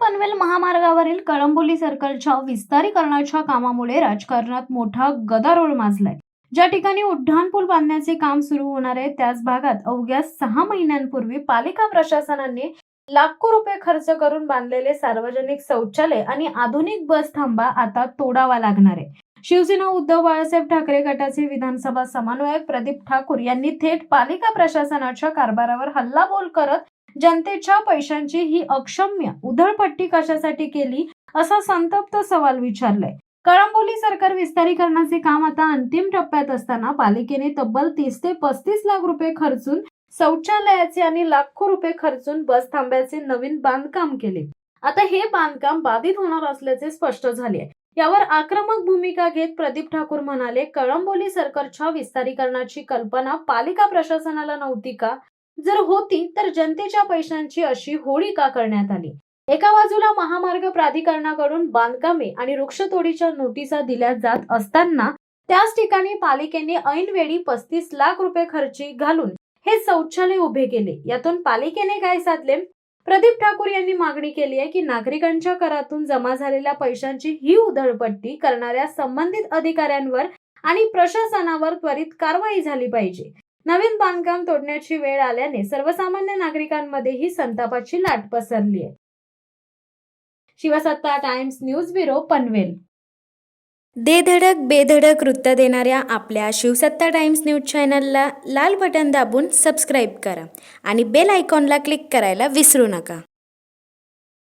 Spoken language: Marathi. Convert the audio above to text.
पनवेल महामार्गावरील कळंबोली सर्कलच्या विस्तारीकरणाच्या कामामुळे राजकारणात मोठा गदारोळ माजलाय। ज्या ठिकाणी उड्डाणपूल बांधण्याचे काम सुरू होणार आहे त्याच भागात अवघ्या 6 महिन्यांपूर्वी पालिका प्रशासनाने लाखो रुपये खर्च करून बांधलेले सार्वजनिक शौचालय आणि आधुनिक बस थांबा आता तोडावा लागणार आहे। शिवसेना उद्धव बाळासाहेब ठाकरे गटाचे विधानसभा समन्वयक प्रदीप ठाकूर यांनी थेट पालिका प्रशासनाच्या कारभारावर हल्लाबोल करत जनतेच्या पैशांची ही अक्षम्य उधळपट्टी कशासाठी केली असा संतप्त सवाल विचारलाय। कळंबोली सरकार विस्तारीकरणाचे काम आता अंतिम टप्प्यात असताना पालिकेने तब्बल 30 ते 35 लाख रुपये खर्चून शौचालयाचे आणि लाखो रुपये खर्चून बस थांब्याचे नवीन बांधकाम केले। आता हे बांधकाम बाधित होणार असल्याचे स्पष्ट झाले आहे। यावर आक्रमक भूमिका घेत प्रदीप ठाकूर म्हणाले, कळंबोली सरकारच्या विस्तारीकरणाची कल्पना पालिका प्रशासनाला नव्हती का? जर होती तर जनतेच्या पैशांची अशी होळी का करण्यात आली? एका बाजूला महामार्ग प्राधिकरणाकडून बांधकामे आणि वृक्षतोडीच्या नोटिसा दिल्या जात असताना त्याच ठिकाणी पालिकेने ऐनवेळी 35 लाख रुपये खर्ची घालून हे शौचालय उभे केले। यातून पालिकेने काय साधले? प्रदीप ठाकूर यांनी मागणी केली आहे की नागरिकांच्या करातून जमा झालेल्या पैशांची ही उधळपट्टी करणाऱ्या संबंधित अधिकाऱ्यांवर आणि प्रशासनावर त्वरित कारवाई झाली पाहिजे। नवीन बांधकाम तोडण्याची वेळ आल्याने सर्वसामान्य नागरिकांमध्येही संतापाची लाट पसरली आहे। शिवसत्ता टाइम्स न्यूज ब्युरो पनवेल। धडक बेधडक वृत्त देणाऱ्या आपल्या शिवसत्ता टाइम्स न्यूज चॅनलला लाल बटन दाबून सबस्क्राईब करा आणि बेल आयकॉनला क्लिक करायला विसरू नका।